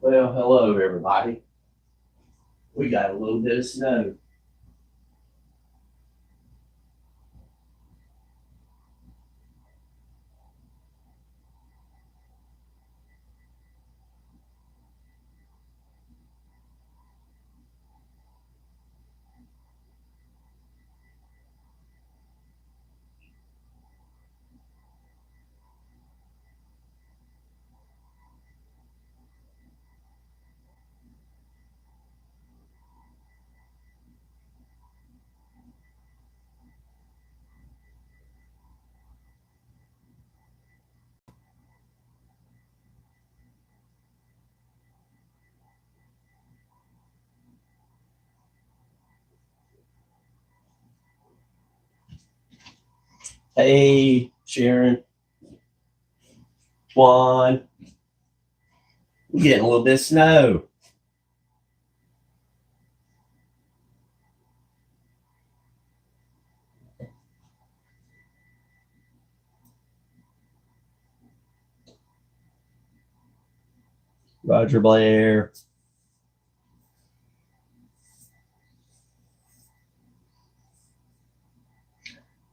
Well, hello everybody. We got a little bit of snow. Hey, Sharon, Juan, we're getting a little bit of snow. Roger Blair.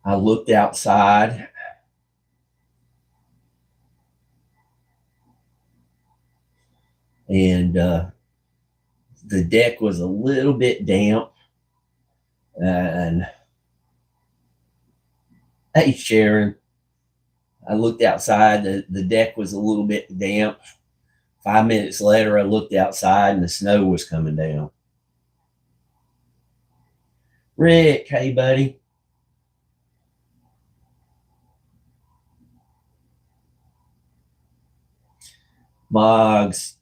I looked outside and the deck was a little bit damp. And hey, Sharon, I looked outside. The deck was a little bit damp. 5 minutes later, I looked outside and the snow was coming down. Rick, hey, buddy. Moggs,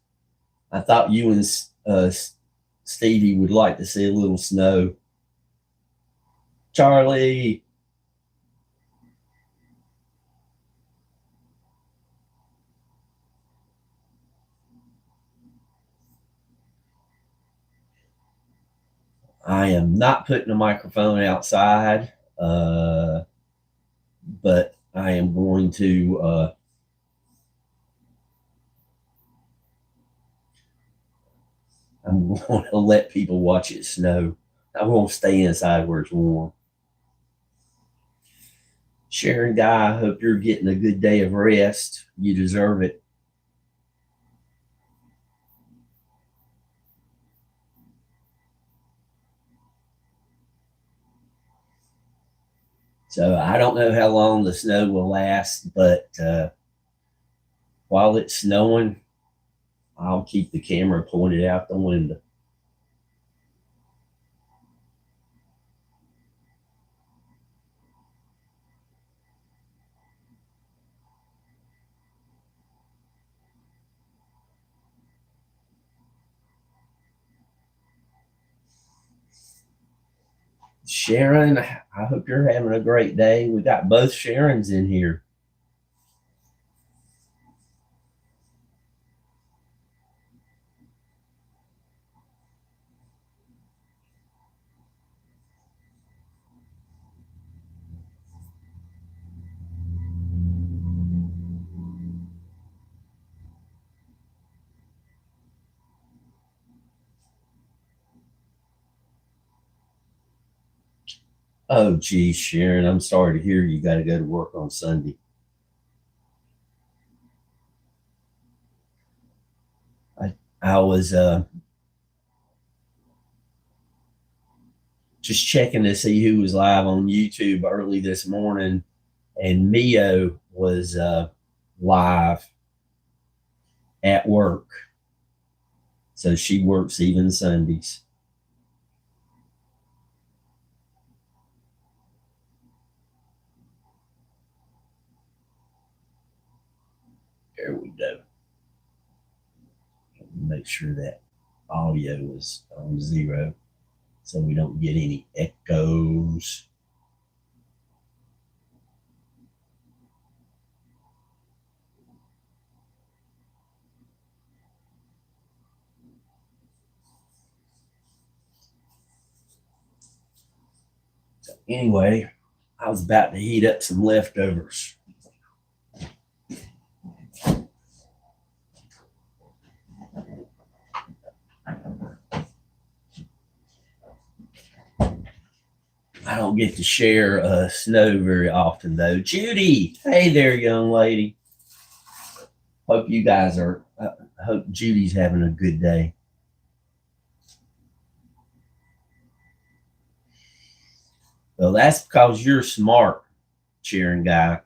I thought you and Stevie would like to see a little snow. Charlie. I am not putting the microphone outside, but I am going to I'm going to let people watch it snow. I won't stay inside where it's warm. Sharon Guy, I hope you're getting a good day of rest. You deserve it. So I don't know how long the snow will last, but while it's snowing, I'll keep the camera pointed out the window. Sharon, I hope you're having a great day. We got both Sharons in here. Oh, geez, Sharon, I'm sorry to hear you got to go to work on Sunday. I was just checking to see who was live on YouTube early this morning, and Mio was live at work. So she works even Sundays. There we go. Make sure that audio is on 0 so we don't get any echoes. So anyway, I was about to heat up some leftovers. I don't get to share snow very often, though. Judy, hey there, young lady. Hope you guys are. Hope Judy's having a good day. Well, that's because you're smart, cheering guy.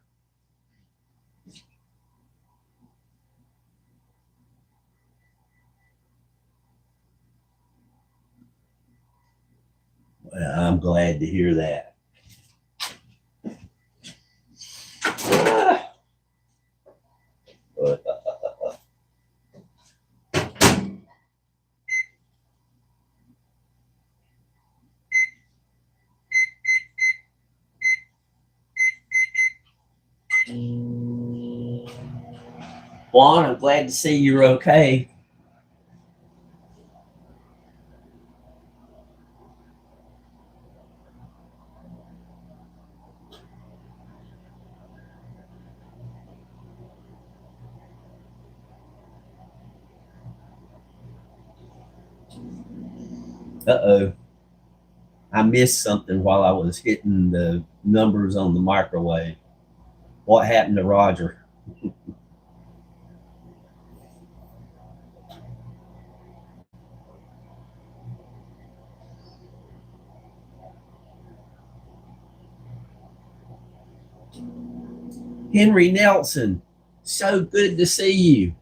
Well, I'm glad to hear that. Juan, I'm glad to see you're okay. Uh-oh. I missed something while I was hitting the numbers on the microwave. What happened to Roger? Henry Nelson, so good to see you.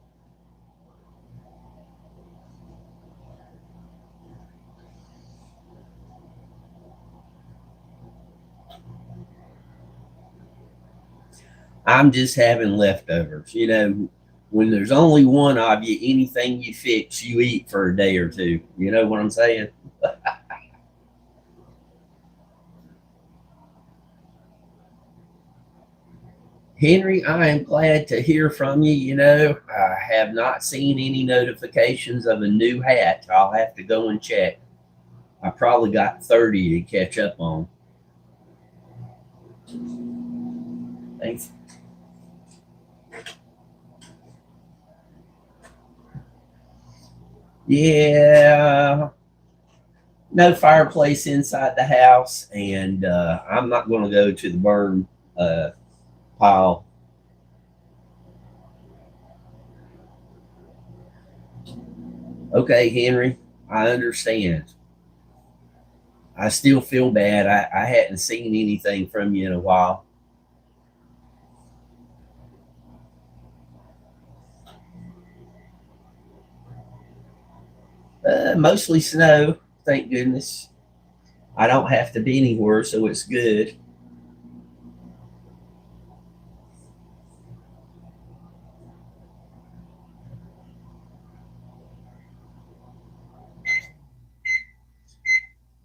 I'm just having leftovers. You know, when there's only one of you, anything you fix, you eat for a day or two. You know what I'm saying? Henry, I am glad to hear from you. You know, I have not seen any notifications of a new hat. I'll have to go and check. I probably got 30 to catch up on. Thanks. Yeah, no fireplace inside the house, and I'm not going to go to the burn uh, pile. Okay, Henry, I understand. I still feel bad. I hadn't seen anything from you in a while. Mostly snow, thank goodness. I don't have to be anywhere, so it's good.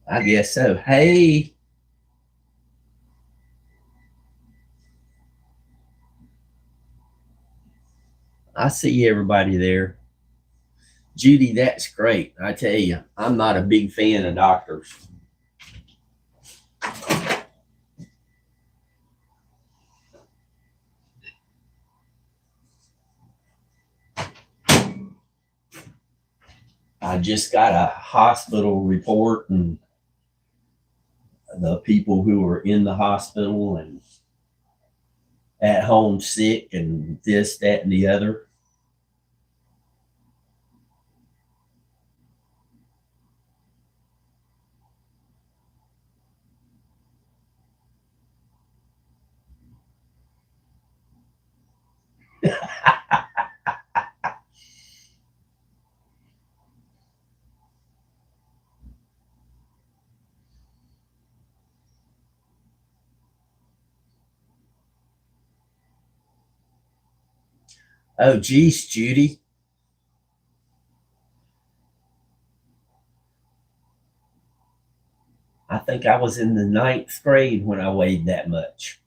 I guess so. Hey, I see everybody there. Judy, that's great. I tell you, I'm not a big fan of doctors. I just got a hospital report and the people who are in the hospital and at home sick and this, that, and the other. Oh, geez, Judy. I think I was in the ninth grade when I weighed that much.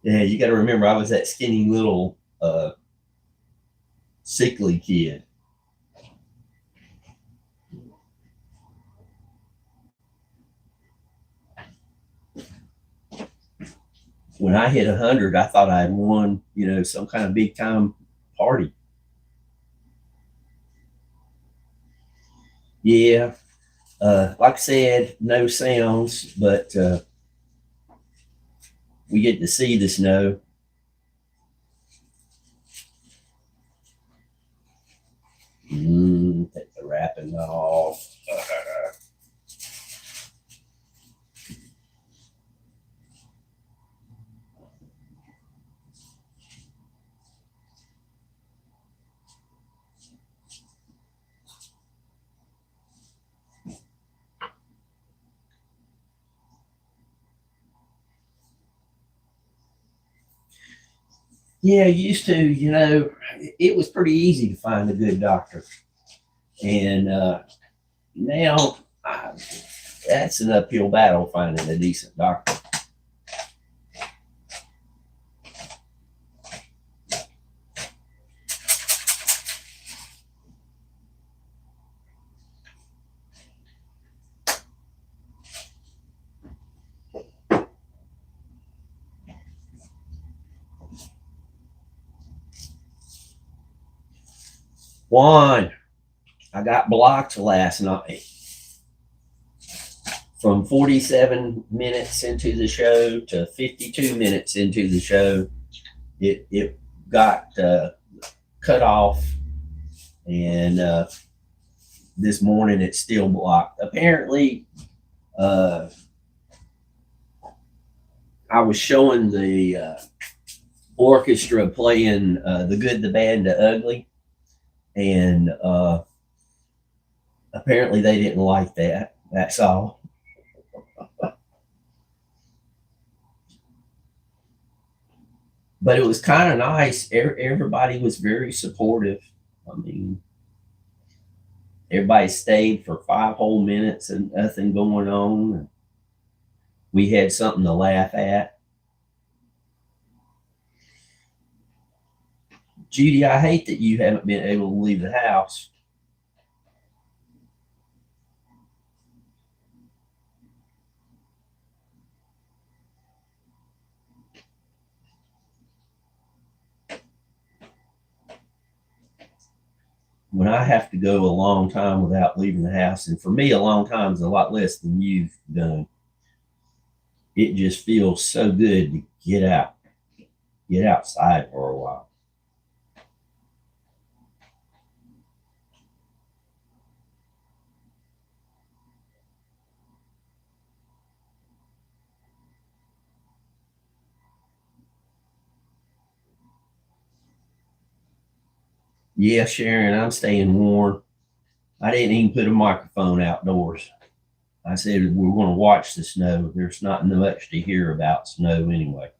Yeah, you got to remember I was that skinny little sickly kid. When I hit 100, I thought I had won, some kind of big time party. Yeah. Like I said, no sounds, but we get to see the snow. Take the wrapping off. Yeah, used to, it was pretty easy to find a good doctor. And now that's an uphill battle finding a decent doctor. Juan, I got blocked last night. From 47 minutes into the show to 52 minutes into the show, it got cut off, and this morning it's still blocked. Apparently, I was showing the orchestra playing The Good, the Bad, and the Ugly, and apparently they didn't like that. That's all. But it was kind of nice. Everybody was very supportive. I mean, everybody stayed for 5 whole minutes and nothing going on. We had something to laugh at. Judy, I hate that you haven't been able to leave the house. When I have to go a long time without leaving the house, and for me, a long time is a lot less than you've done, it just feels so good to get outside for a while. Yeah, Sharon, I'm staying warm. I didn't even put a microphone outdoors. I said we're going to watch the snow. There's not much to hear about snow anyway.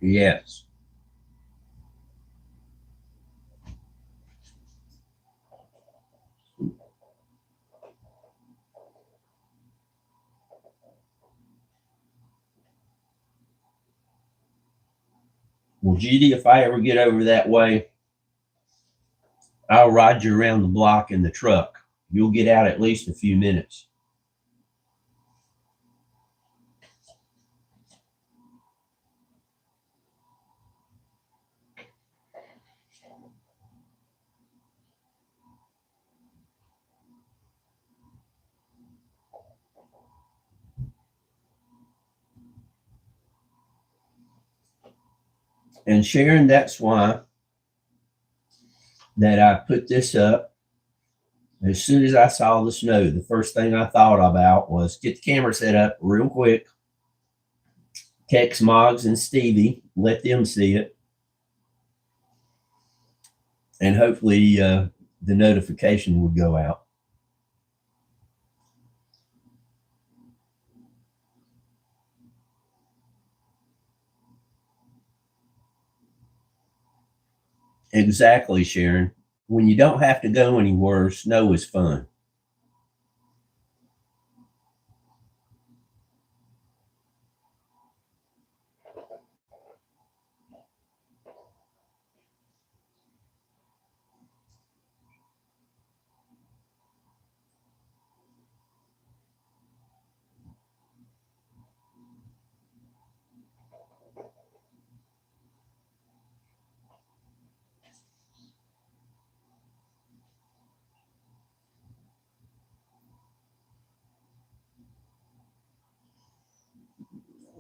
Yes. Well, Judy, if I ever get over that way, I'll ride you around the block in the truck. You'll get out at least a few minutes. And Sharon, that's why that I put this up. As soon as I saw the snow, the first thing I thought about was get the camera set up real quick, text Moggs and Stevie, let them see it. and hopefully the notification would go out. Exactly, Sharon. When you don't have to go anywhere, snow is fun.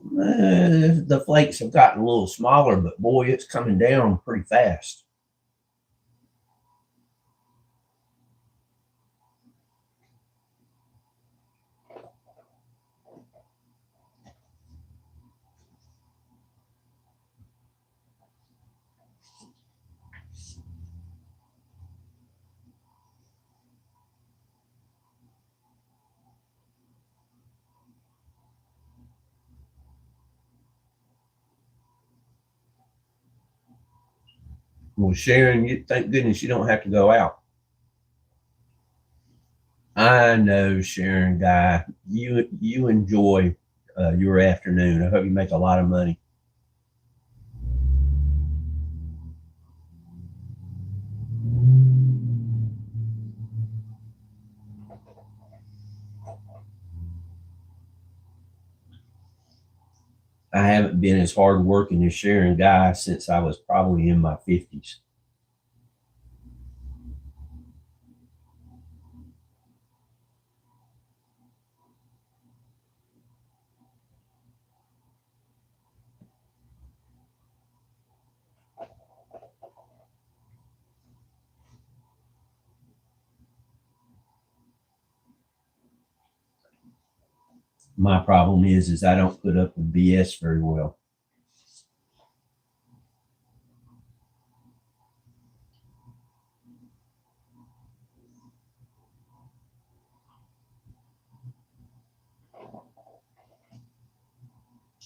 The flakes have gotten a little smaller, but boy, it's coming down pretty fast. Well, Sharon, thank goodness you don't have to go out. I know, Sharon, Guy, you enjoy your afternoon. I hope you make a lot of money. I haven't been as hard working as Sharon Guy since I was probably in my 50s. My problem is I don't put up with BS very well.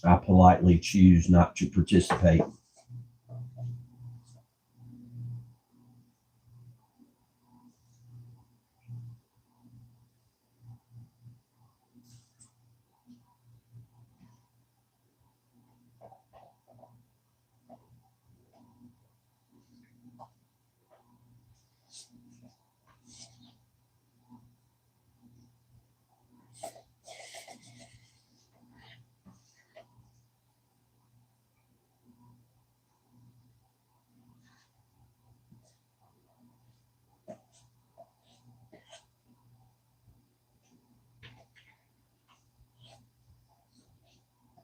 I politely choose not to participate.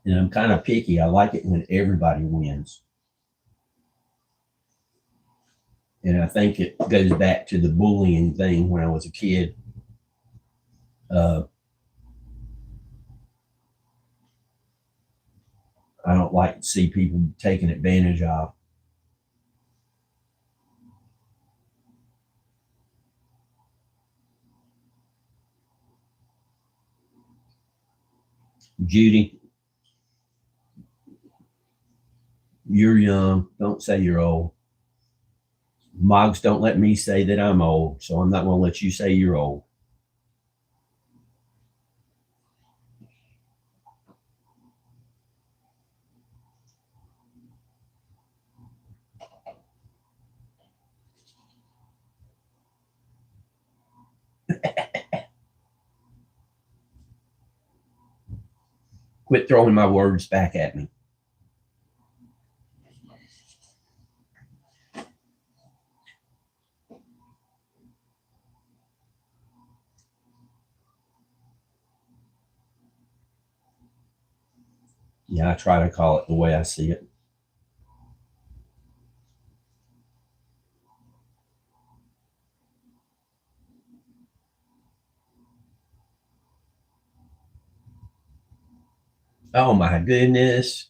And I'm kind of picky. I like it when everybody wins. And I think it goes back to the bullying thing when I was a kid. Uh, I don't like to see people taken advantage of. Judy, you're young. Don't say you're old. Mogs don't let me say that I'm old, so I'm not going to let you say you're old. Quit throwing my words back at me. Yeah, I try to call it the way I see it. Oh my goodness.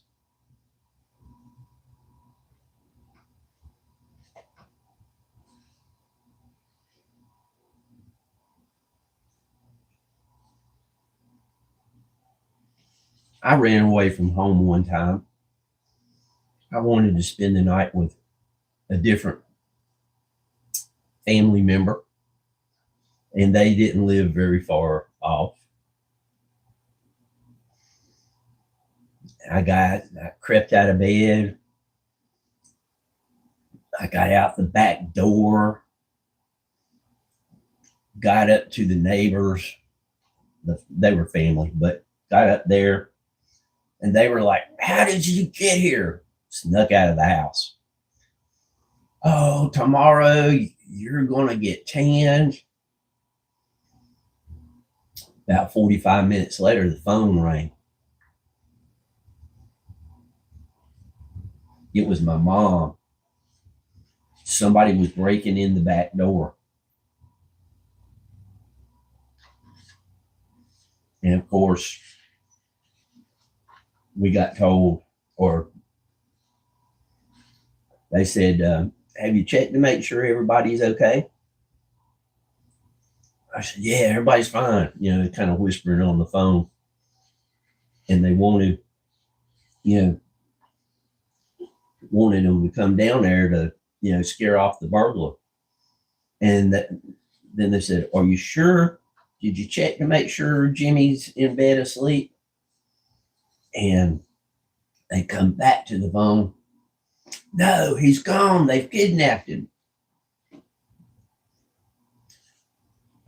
I ran away from home one time. I wanted to spend the night with a different family member, and they didn't live very far off. I crept out of bed. I got out the back door, got up to the neighbors. They were family, but got up there and they were like, "How did you get here?" Snuck out of the house. "Oh, tomorrow you're going to get tanned." About 45 minutes later, the phone rang. It was my mom. Somebody was breaking in the back door. And of course, we got told, or they said, "Have you checked to make sure everybody's okay?" I said, "Yeah, everybody's fine." Kind of whispering on the phone. And they you know, wanted them to come down there to, scare off the burglar. And then they said, "Are you sure? Did you check to make sure Jimmy's in bed asleep?" And they come back to the phone. "No, he's gone. They've kidnapped him."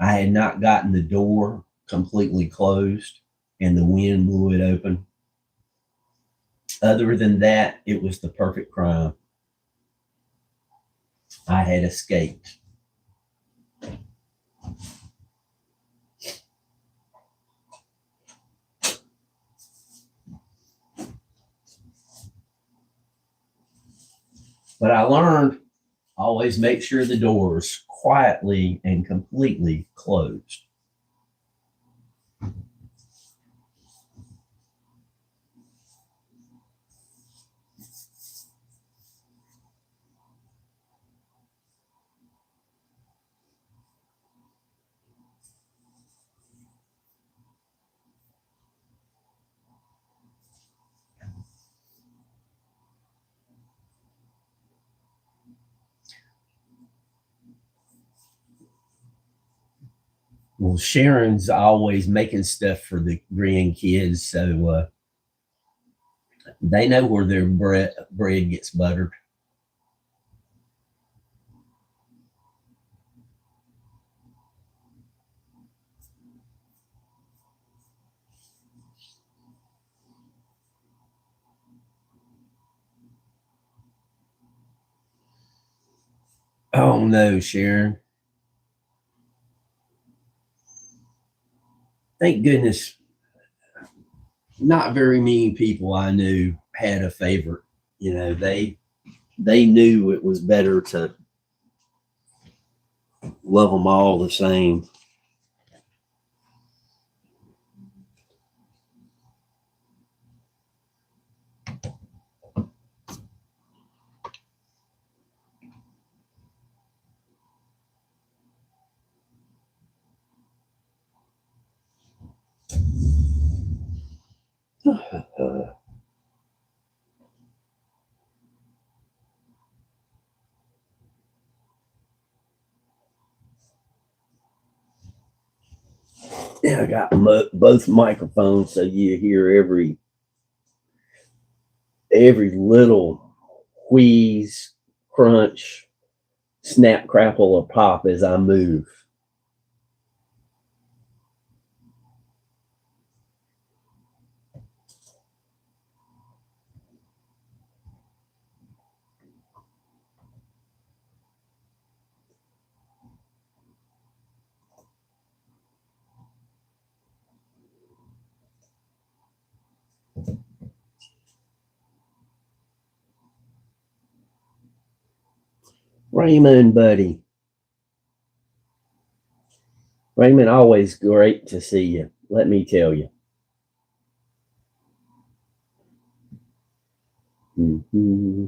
I had not gotten the door completely closed and the wind blew it open. Other than that, it was the perfect crime. I had escaped. But I learned, always make sure the door's quietly and completely closed. Well, Sharon's always making stuff for the grandkids, so they know where their bread gets buttered. Oh no, Sharon. Thank goodness not very many people I knew had a favorite. They knew it was better to love them all the same. Yeah, I got both microphones, so you hear every little wheeze, crunch, snap, crackle, or pop as I move. Raymond, buddy. Raymond, always great to see you. Let me tell you. Mm-hmm.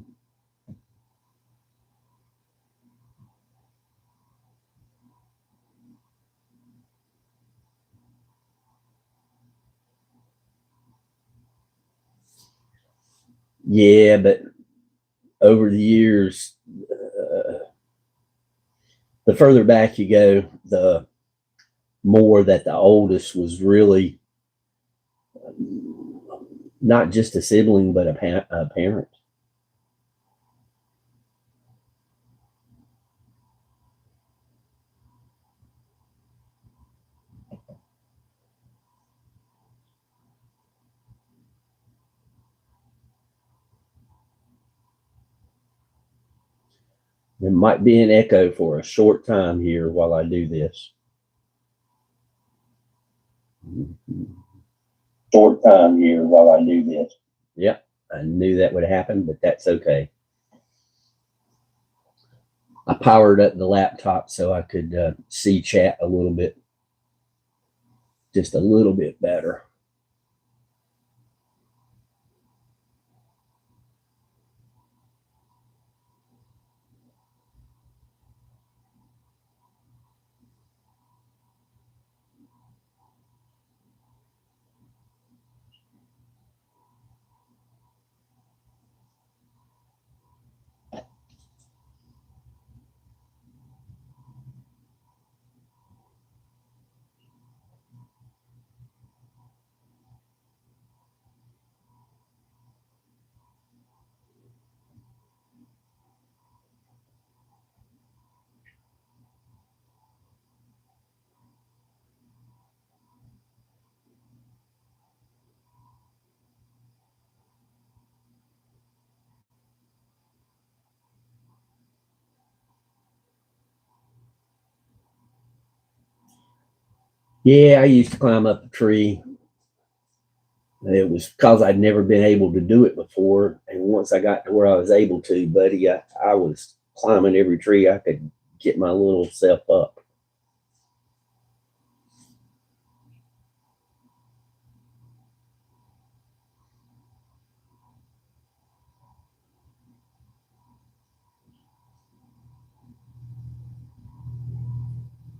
Yeah, but over the years, the further back you go, the more that the oldest was really not just a sibling, but a parent. There might be an echo for a short time here while I do this. Short time here while I do this. Yep, I knew that would happen, but that's okay. I powered up the laptop so I could see chat a little bit, just a little bit better. Yeah, I used to climb up a tree. It was because I'd never been able to do it before. And once I got to where I was able to, buddy, I was climbing every tree I could get my little self up.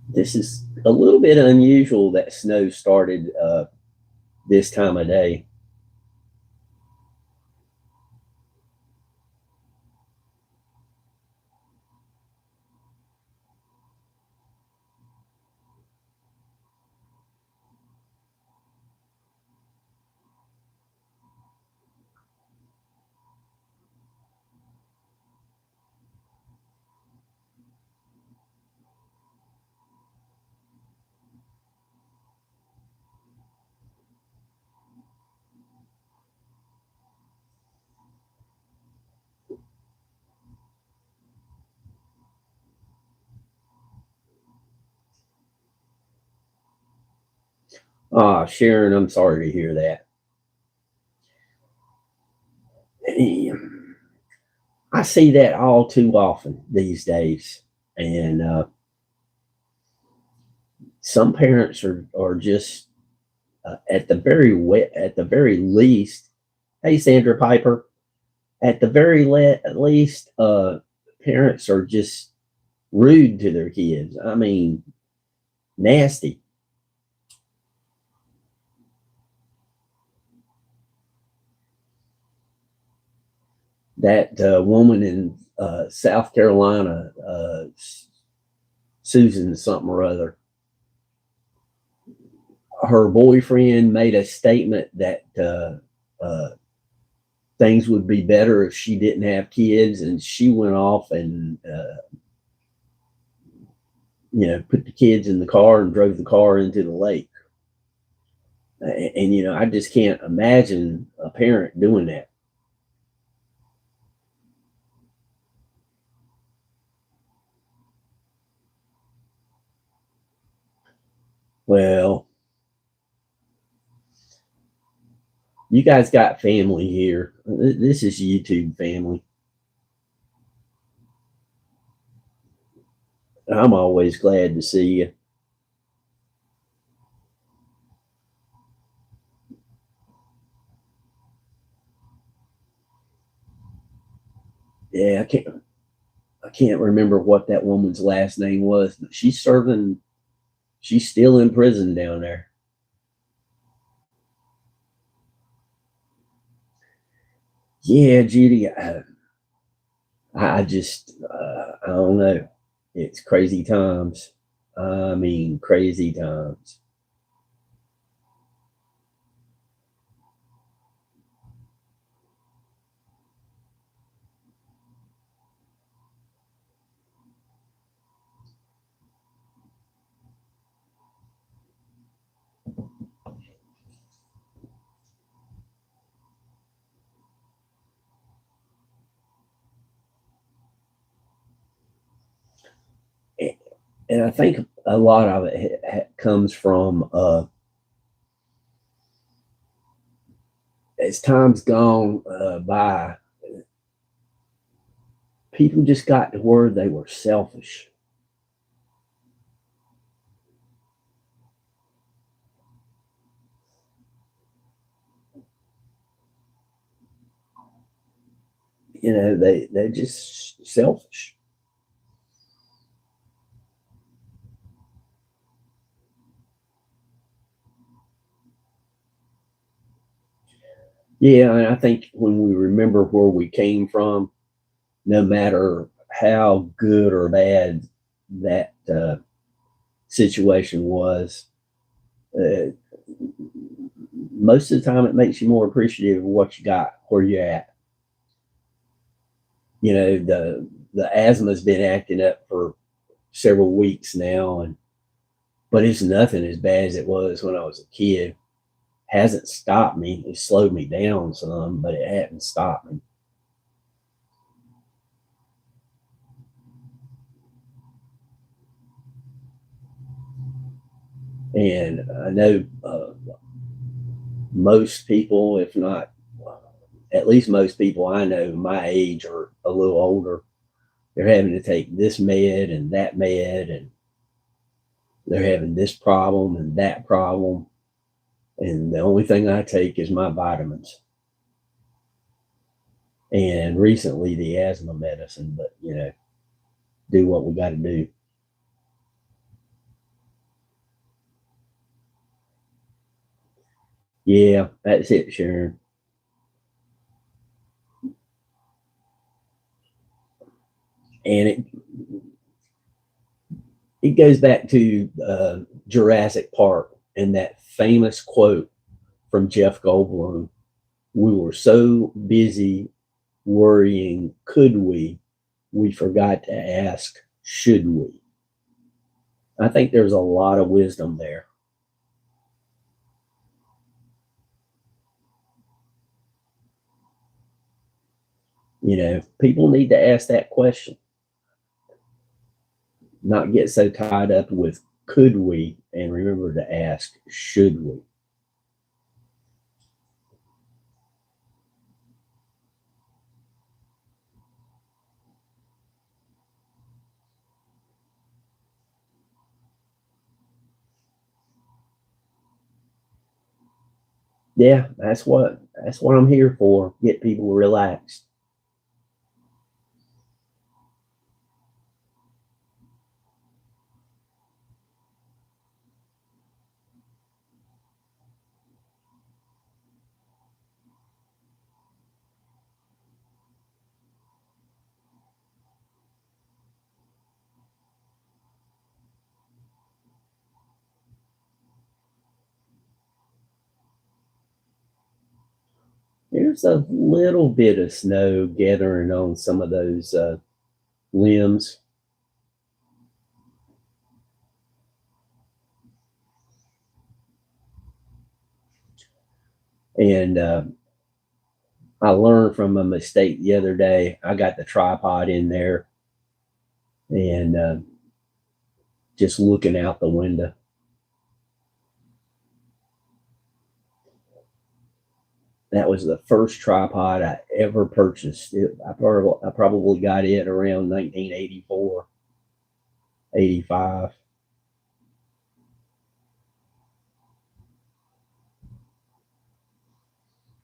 This is a little bit unusual that snow started this time of day. Ah, Sharon, I'm sorry to hear that. I see that all too often these days. And some parents are just at the very least. Hey, Sandra Piper. At the very least, parents are just rude to their kids. I mean, nasty. That woman in South Carolina, Susan something or other, her boyfriend made a statement that things would be better if she didn't have kids, and she went off and put the kids in the car and drove the car into the lake. And I just can't imagine a parent doing that. Well, you guys got family here. This is YouTube family. I'm always glad to see you. Yeah, I can't remember what that woman's last name was, but she's still in prison down there. Yeah, Judy, I just, I don't know. It's crazy times. I mean, crazy times. And I think a lot of it comes from, as time's gone by, people just got to where they were selfish. You know, they're just selfish. Yeah, and I think when we remember where we came from, no matter how good or bad that situation was, uh, most of the time it makes you more appreciative of what you got, where you're at. You know, the asthma's been acting up for several weeks now, and but it's nothing as bad as it was when I was a kid. Hasn't stopped me. It slowed me down some, but it hadn't stopped me. And I know most people, if not at least most people I know my age or a little older, they're having to take this med and that med, and they're having this problem and that problem. And the only thing I take is my vitamins and recently the asthma medicine. But, you know, do what we got to do. Yeah, that's it, Sharon. And it goes back to Jurassic Park and that famous quote from Jeff Goldblum. We were so busy worrying, could we forgot to ask, should we? I think there's a lot of wisdom there. You know, people need to ask that question, not get so tied up with could we and remember to ask, should we? Yeah, that's what I'm here for. Get people relaxed. There's a little bit of snow gathering on some of those limbs, and I learned from a mistake the other day. I got the tripod in there and just looking out the window. That was the first tripod I ever purchased. I probably got it around 1984, 85.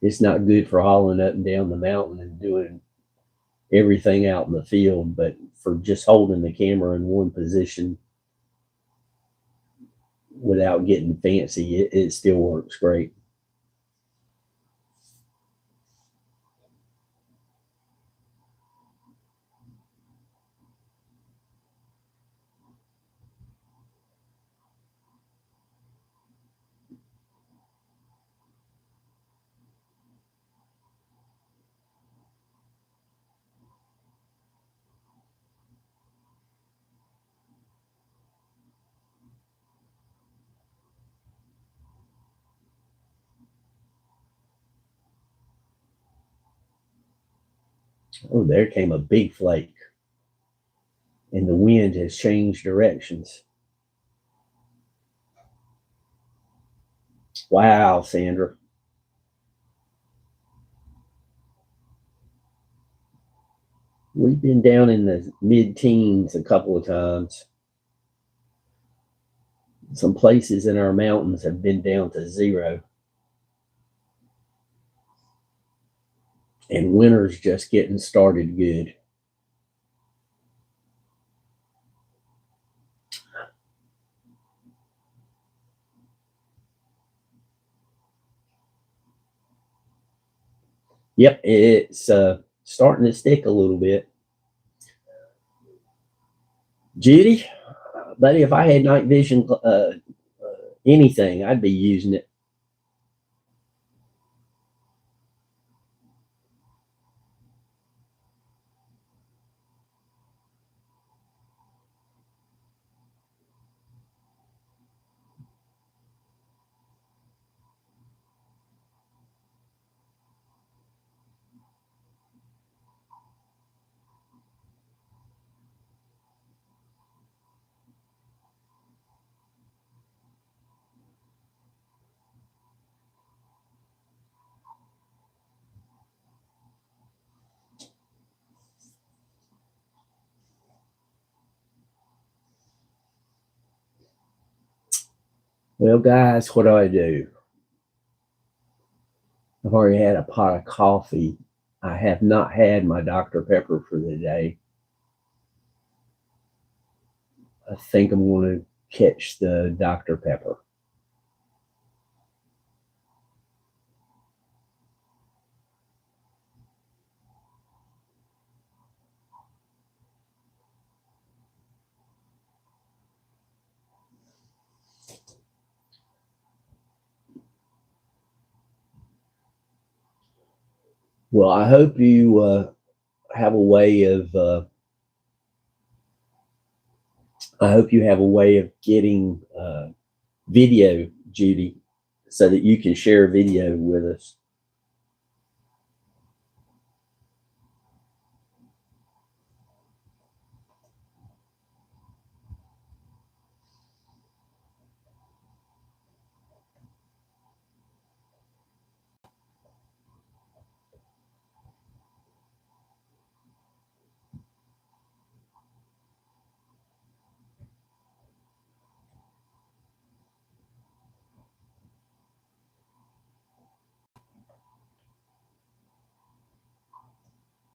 It's not good for hauling up and down the mountain and doing everything out in the field, but for just holding the camera in one position without getting fancy, it still works great. Oh, there came a big flake, and the wind has changed directions. Wow, Sandra. We've been down in the mid teens a couple of times. Some places in our mountains have been down to 0. And winter's just getting started good. Yep, it's starting to stick a little bit. Judy, buddy, if I had night vision, anything, I'd be using it. Well, guys, what do I do? I've already had a pot of coffee. I have not had my Dr. Pepper for the day. I think I'm going to catch the Dr. Pepper. Well, I hope you have a way of. I hope you have a way of getting video, Judy, so that you can share video with us.